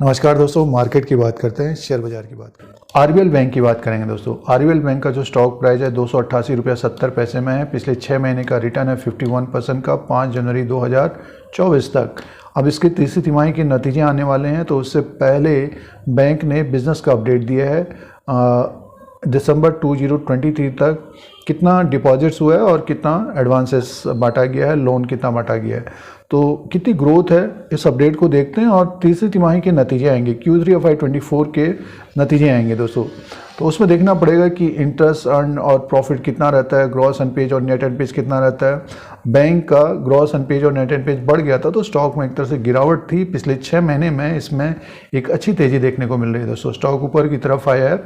नमस्कार दोस्तों, मार्केट की बात करते हैं, शेयर बाजार की बात करें। आरबीएल बैंक की बात करेंगे दोस्तों। आरबीएल बैंक का जो स्टॉक प्राइस है 288.70 में है। पिछले 6 महीने का रिटर्न है 51% का 5 जनवरी 2024 तक। अब इसके तीसरी तिमाही के नतीजे आने वाले हैं, तो उससे पहले बैंक ने बिजनेस का अपडेट दिया है। दिसंबर 2023 तक कितना डिपॉजिट्स हुआ है और कितना एडवांसेस बांटा गया है, लोन कितना बांटा गया है, तो कितनी ग्रोथ है, इस अपडेट को देखते हैं। और तीसरी तिमाही के नतीजे आएंगे, Q3 FY 24 के नतीजे आएंगे दोस्तों। तो उसमें देखना पड़ेगा कि इंटरेस्ट अर्न और प्रॉफिट कितना रहता है, ग्रॉस अनपेज और नेट अनपेज कितना रहता है। बैंक का ग्रॉस अनपेज और नेट अनपेज बढ़ गया था, तो स्टॉक में एक तरह से गिरावट थी। पिछले 6 महीने में इसमें एक अच्छी तेज़ी देखने को मिल रही है दोस्तों। स्टॉक ऊपर की तरफ आया है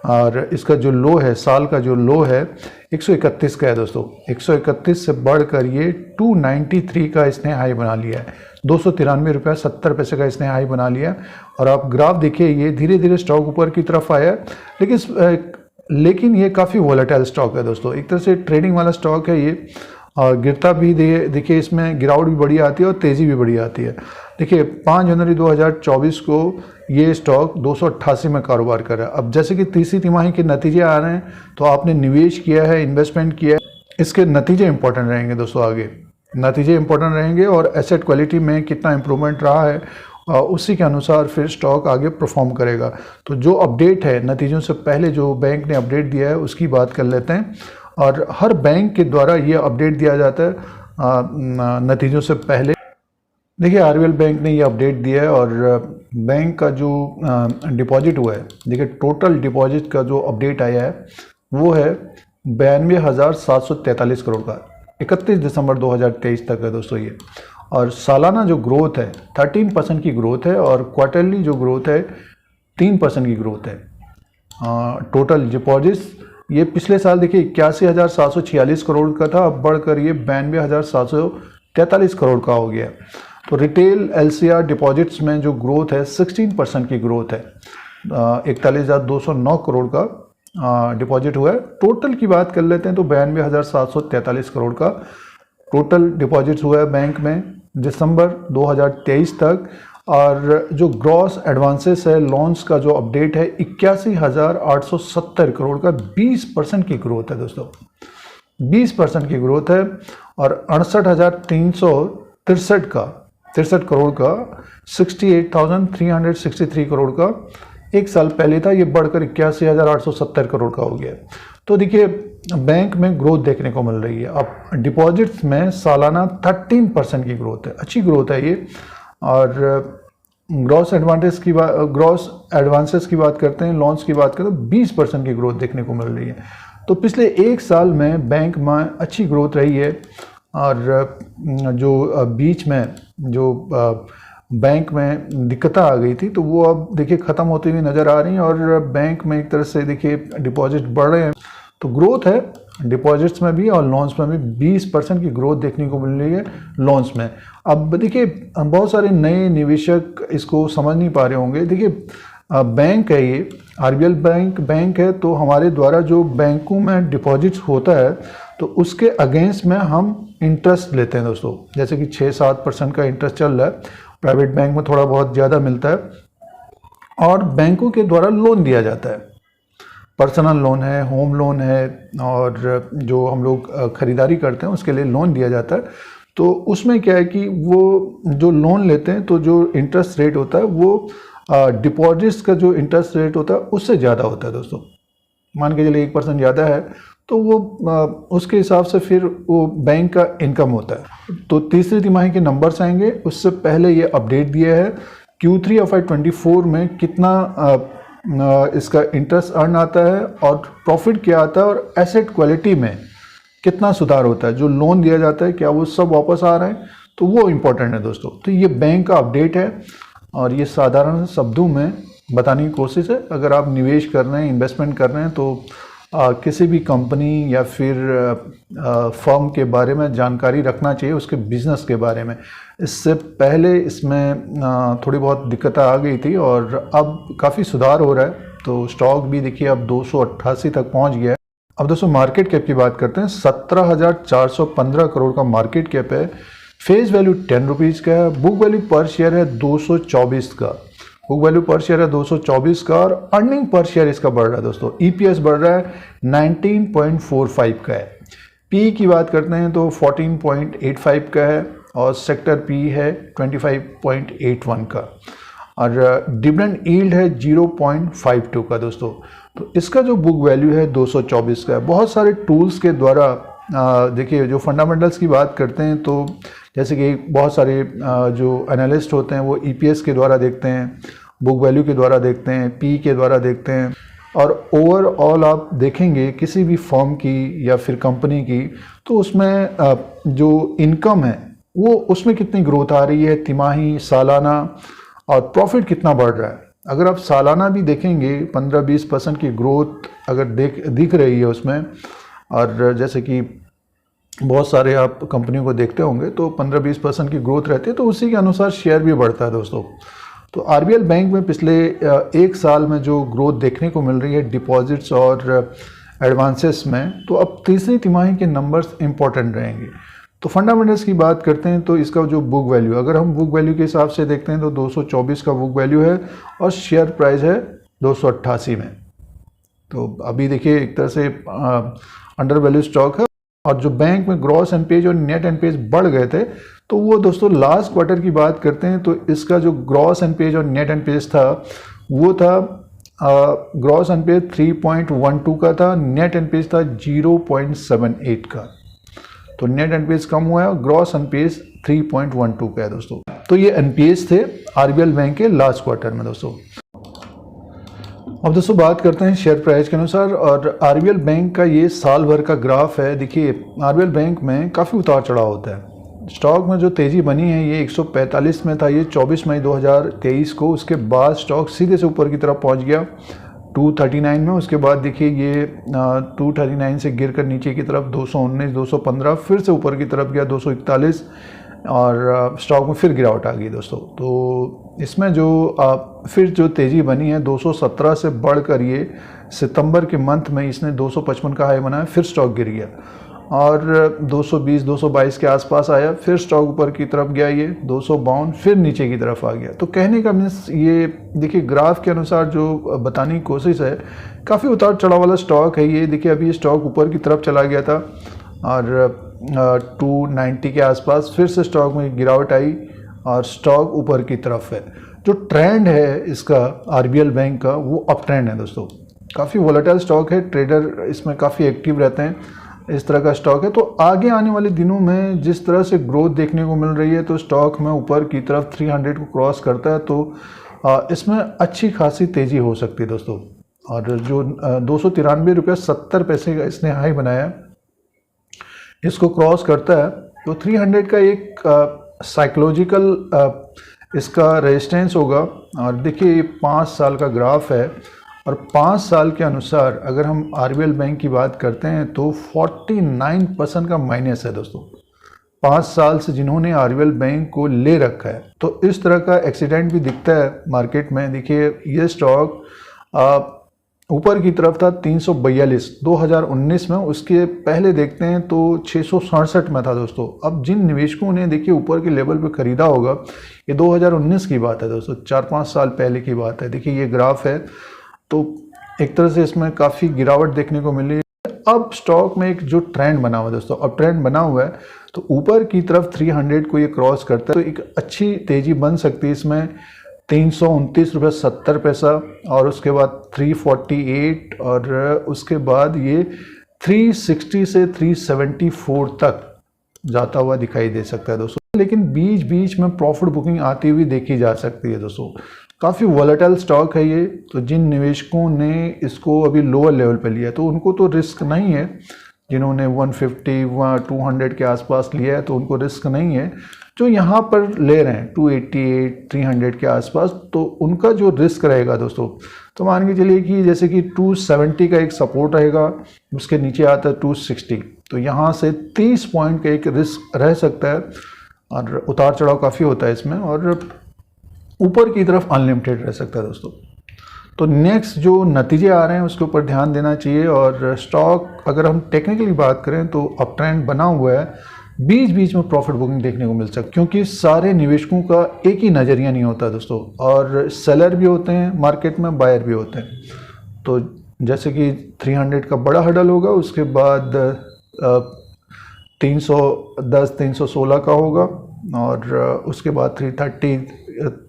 और इसका जो लो है, साल का जो लो है 131 का है दोस्तों। 131 से बढ़कर ये 293 का इसने हाई बना लिया है। 293.70 का इसने हाई बना लिया। और आप ग्राफ देखिए, ये धीरे धीरे स्टॉक ऊपर की तरफ आया है, लेकिन ये काफ़ी वोलेटाइल स्टॉक है दोस्तों। एक तरह से ट्रेडिंग वाला स्टॉक है ये, और गिरता भी देखिए, इसमें गिरावट भी बड़ी आती है और तेज़ी भी बड़ी आती है। देखिए 5 जनवरी 2024 को ये स्टॉक 288 में कारोबार कर रहा है। अब जैसे कि तीसरी तिमाही के नतीजे आ रहे हैं, तो आपने निवेश किया है, इन्वेस्टमेंट किया है, इसके नतीजे इंपॉर्टेंट रहेंगे दोस्तों। आगे नतीजे इंपॉर्टेंट रहेंगे और एसेट क्वालिटी में कितना इंप्रूवमेंट रहा है, उसी के अनुसार फिर स्टॉक आगे परफॉर्म करेगा। तो जो अपडेट है नतीजों से पहले, जो बैंक ने अपडेट दिया है, उसकी बात कर लेते हैं। और हर बैंक के द्वारा ये अपडेट दिया जाता है नतीजों से पहले। देखिए आरबीएल बैंक ने ये अपडेट दिया है और बैंक का जो डिपॉजिट हुआ है, देखिए टोटल डिपॉजिट का जो अपडेट आया है वो है 92,743 करोड़ का। 31 दिसंबर 2023 तक है दोस्तों ये। और सालाना जो ग्रोथ है 13% की ग्रोथ है, और क्वार्टरली जो ग्रोथ है 3% की ग्रोथ है। टोटल डिपॉजिट्स ये पिछले साल देखिए 81,746 करोड़ का था, अब बढ़कर ये 92,743 करोड़ का हो गया। तो रिटेल LCR डिपॉजिट्स में जो ग्रोथ है 16% की ग्रोथ है। 41,209 करोड़ का डिपॉजिट हुआ है। टोटल की बात कर लेते हैं तो 92,743 करोड़ का टोटल डिपॉजिट्स हुआ है बैंक में दिसंबर 2023 तक। और जो ग्रॉस एडवांसेस है, लोन्स का जो अपडेट है 81,870 करोड़ का, 20% की ग्रोथ है दोस्तों। 20% की ग्रोथ है। और 68,363 करोड़ का 68,363 करोड़ का एक साल पहले था, ये बढ़कर 81,870 करोड़ का हो गया। तो देखिए बैंक में ग्रोथ देखने को मिल रही है। अब डिपॉजिट्स में सालाना 13% की ग्रोथ है, अच्छी ग्रोथ है ये। और ग्रॉस एडवांसेस की बात करते हैं, लोन्स की बात करें तो 20% की ग्रोथ देखने को मिल रही है। तो पिछले एक साल में बैंक में अच्छी ग्रोथ रही है। और जो बीच में जो बैंक में दिक्कतें आ गई थी, तो वो अब देखिए ख़त्म होती हुई नज़र आ रही हैं। और बैंक में एक तरह से देखिए डिपॉजिट बढ़ रहे हैं, तो ग्रोथ है डिपॉजिट्स में भी और लोन्स में भी। 20% की ग्रोथ देखने को मिल रही है लोन्स में। अब देखिए बहुत सारे नए निवेशक इसको समझ नहीं पा रहे होंगे। देखिए बैंक है ये, आरबीएल बैंक है, तो हमारे द्वारा जो बैंकों में डिपॉजिट्स होता है, तो उसके अगेंस्ट में हम इंटरेस्ट लेते हैं दोस्तों। जैसे कि 6-7% का इंटरेस्ट चल रहा है, प्राइवेट बैंक में थोड़ा बहुत ज़्यादा मिलता है। और बैंकों के द्वारा लोन दिया जाता है, पर्सनल लोन है, होम लोन है, और जो हम लोग खरीदारी करते हैं उसके लिए लोन दिया जाता है। तो उसमें क्या है कि वो जो लोन लेते हैं, तो जो इंटरेस्ट रेट होता है वो डिपॉजिट्स का जो इंटरेस्ट रेट होता है उससे ज़्यादा होता है दोस्तों। मान के चलिए 1% ज़्यादा है, तो वो उसके हिसाब से फिर वो बैंक का इनकम होता है। तो तीसरी तिमाही के नंबर्स आएंगे, उससे पहले ये अपडेट दिया है Q3 FY 24 में कितना इसका इंटरेस्ट अर्न आता है और प्रॉफिट क्या आता है, और एसेट क्वालिटी में कितना सुधार होता है। जो लोन दिया जाता है क्या वो सब वापस आ रहे हैं, तो वो इम्पोर्टेंट है दोस्तों। तो ये बैंक का अपडेट है और ये साधारण शब्दों में बताने की कोशिश है। अगर आप निवेश कर रहे हैं, इन्वेस्टमेंट कर रहे हैं, तो किसी भी कंपनी या फिर फर्म के बारे में जानकारी रखना चाहिए, उसके बिजनेस के बारे में। इससे पहले इसमें थोड़ी बहुत दिक्कतें आ गई थी और अब काफ़ी सुधार हो रहा है। तो स्टॉक भी देखिए अब 288 तक पहुंच गया है। अब दोस्तों मार्केट कैप की बात करते हैं। 17,415 करोड़ का मार्केट कैप है। फेस वैल्यू 10 रुपीज़ का है। बुक वैल्यू पर शेयर है 224 का। बुक वैल्यू पर शेयर है 224 का और अर्निंग पर शेयर इसका बढ़ रहा है दोस्तों। ईपीएस बढ़ रहा है 19.45 का है। पी की बात करते हैं तो 14.85 का है और सेक्टर पी है 25.81 का और डिविडेंड यील्ड है 0.52 का दोस्तों। तो इसका जो बुक वैल्यू है 224 का है। बहुत सारे टूल्स के द्वारा देखिए जो फंडामेंटल्स की बात करते हैं तो जैसे कि बहुत सारे जो एनालिस्ट होते हैं वो ईपीएस के द्वारा देखते हैं, बुक वैल्यू के द्वारा देखते हैं, पी के द्वारा देखते हैं और ओवरऑल आप देखेंगे किसी भी फर्म की या फिर कंपनी की तो उसमें जो इनकम है वो उसमें कितनी ग्रोथ आ रही है तिमाही, सालाना और प्रॉफिट कितना बढ़ रहा है। अगर आप सालाना भी देखेंगे 15-20% की ग्रोथ अगर दिख रही है उसमें, और जैसे कि बहुत सारे आप कंपनियों को देखते होंगे तो 15-20% की ग्रोथ रहती है तो उसी के अनुसार शेयर भी बढ़ता है दोस्तों। तो आरबीएल बैंक में पिछले एक साल में जो ग्रोथ देखने को मिल रही है डिपॉजिट्स और एडवांसेस में, तो अब तीसरी तिमाही के नंबर्स इंपॉर्टेंट रहेंगे। तो फंडामेंटल्स की बात करते हैं तो इसका जो बुक वैल्यू, अगर हम बुक वैल्यू के हिसाब से देखते हैं तो 224 का बुक वैल्यू है और शेयर प्राइस है 288 में। तो अभी देखिए एक तरह से अंडर वैल्यू स्टॉक है। और जो बैंक में ग्रॉस एनपीए और नेट एनपीए बढ़ गए थे तो वो दोस्तों लास्ट क्वार्टर की बात करते हैं तो इसका जो ग्रॉस एनपीए और नेट एनपीए था वो था ग्रॉस एनपीए 3.12 का था, नेट एनपीए था 0.78 का। तो नेट एनपीए कम हुआ है, ग्रॉस एनपीए 3.12 का है दोस्तों। तो ये एनपीए थे आरबीएल बैंक के लास्ट क्वार्टर में दोस्तों। अब दोस्तों बात करते हैं शेयर प्राइस के अनुसार और आरबीएल बैंक का ये साल भर का ग्राफ है। देखिए आरबीएल बैंक में काफ़ी उतार चढ़ाव होता है। स्टॉक में जो तेज़ी बनी है ये 145 में था ये 24 मई 2023 को, उसके बाद स्टॉक सीधे से ऊपर की तरफ पहुंच गया 239 में। उसके बाद देखिए ये 239 से गिरकर नीचे की तरफ 219, 215, फिर से ऊपर की तरफ गया 241 और स्टॉक में फिर गिरावट आ गई दोस्तों। तो इसमें जो फिर जो तेज़ी बनी है 217 से बढ़कर ये सितंबर के मंथ में इसने 255 का हाई बनाया, फिर स्टॉक गिर गया और 220, 222 के आसपास आया, फिर स्टॉक ऊपर की तरफ गया ये 252, फिर नीचे की तरफ आ गया। तो कहने का मीन्स ये देखिए ग्राफ के अनुसार जो बताने की कोशिश है, काफ़ी उतार चढ़ाव वाला स्टॉक है ये। देखिए अभी स्टॉक ऊपर की तरफ चला गया था और 290 के आसपास, फिर से स्टॉक में गिरावट आई और स्टॉक ऊपर की तरफ है। जो ट्रेंड है इसका आरबीएल बैंक का वो अप ट्रेंड है दोस्तों। काफ़ी वोलेटाइल स्टॉक है, ट्रेडर इसमें काफ़ी एक्टिव रहते हैं, इस तरह का स्टॉक है। तो आगे आने वाले दिनों में जिस तरह से ग्रोथ देखने को मिल रही है तो स्टॉक में ऊपर की तरफ 300 को क्रॉस करता है तो इसमें अच्छी खासी तेज़ी हो सकती है दोस्तों। और जो 293 रुपये 70 पैसे का इसने हाई बनाया, इसको क्रॉस करता है तो 300 का एक साइकोलॉजिकल इसका रेजिस्टेंस होगा। और देखिए ये 5 साल का ग्राफ है और 5 साल के अनुसार अगर हम आरबीएल बैंक की बात करते हैं तो 49% का माइनस है दोस्तों। 5 साल से जिन्होंने आरबीएल बैंक को ले रखा है तो इस तरह का एक्सीडेंट भी दिखता है मार्केट में। देखिए ये स्टॉक ऊपर की तरफ था 342 2019 में, उसके पहले देखते हैं तो 667 में था दोस्तों। अब जिन निवेशकों ने देखिए ऊपर के लेवल पे खरीदा होगा, ये 2019 की बात है दोस्तों, 4-5 साल पहले की बात है। देखिए ये ग्राफ है तो एक तरह से इसमें काफ़ी गिरावट देखने को मिली है। अब स्टॉक में एक जो ट्रेंड बना हुआ है दोस्तों, अब ट्रेंड बना हुआ है तो ऊपर की तरफ 300 को ये क्रॉस करता है तो एक अच्छी तेज़ी बन सकती है इसमें। 329 रुपये 70 पैसा और उसके बाद 348 और उसके बाद ये 360 से 374 तक जाता हुआ दिखाई दे सकता है दोस्तों। लेकिन बीच बीच में प्रॉफिट बुकिंग आती हुई देखी जा सकती है दोस्तों। काफ़ी वॉलेटाइल स्टॉक है ये, तो जिन निवेशकों ने इसको अभी लोअर लेवल पे लिया है तो उनको तो रिस्क नहीं है। जिन्होंने 150 200 के आसपास लिया है तो उनको रिस्क नहीं है। जो यहाँ पर ले रहे हैं 288 300 के आसपास तो उनका जो रिस्क रहेगा दोस्तों, तो मान के चलिए कि जैसे कि 270 का एक सपोर्ट रहेगा, उसके नीचे आता है 260, तो यहाँ से 30 पॉइंट का एक रिस्क रह सकता है। और उतार चढ़ाव काफ़ी होता है इसमें और ऊपर की तरफ अनलिमिटेड रह सकता है दोस्तों। तो नेक्स्ट जो नतीजे आ रहे हैं उसके ऊपर ध्यान देना चाहिए। और स्टॉक अगर हम टेक्निकली बात करें तो अप ट्रेंड बना हुआ है बीच बीच में प्रॉफिट बुकिंग देखने को मिल सकता है, क्योंकि सारे निवेशकों का एक ही नज़रिया नहीं होता दोस्तों, और सेलर भी होते हैं मार्केट में, बायर भी होते हैं। तो जैसे कि 300 का बड़ा हडल होगा, उसके बाद 310 316 का होगा, और उसके बाद 330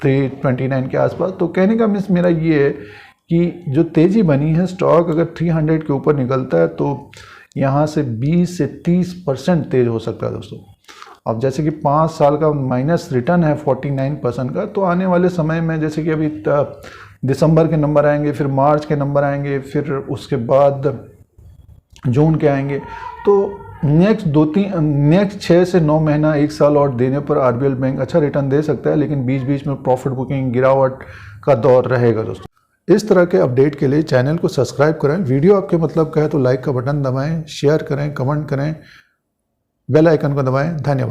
329 के आसपास। तो कहने का मीन्स मेरा ये है कि जो तेज़ी बनी है, स्टॉक अगर 300 के ऊपर निकलता है तो यहाँ से 20 से 30% तेज हो सकता है दोस्तों। अब जैसे कि 5 साल का माइनस रिटर्न है 49% का, तो आने वाले समय में जैसे कि अभी दिसंबर के नंबर आएंगे, फिर मार्च के नंबर आएंगे, फिर उसके बाद जून के आएंगे, तो नेक्स्ट 6 से 9 महीना 1 साल और देने पर आरबीएल बैंक अच्छा रिटर्न दे सकता है, लेकिन बीच बीच में प्रॉफिट बुकिंग गिरावट का दौर रहेगा दोस्तों। इस तरह के अपडेट के लिए चैनल को सब्सक्राइब करें। वीडियो आपके मतलब का है तो लाइक का बटन दबाएं, शेयर करें, कमेंट करें, बेल आइकन को दबाएं। धन्यवाद।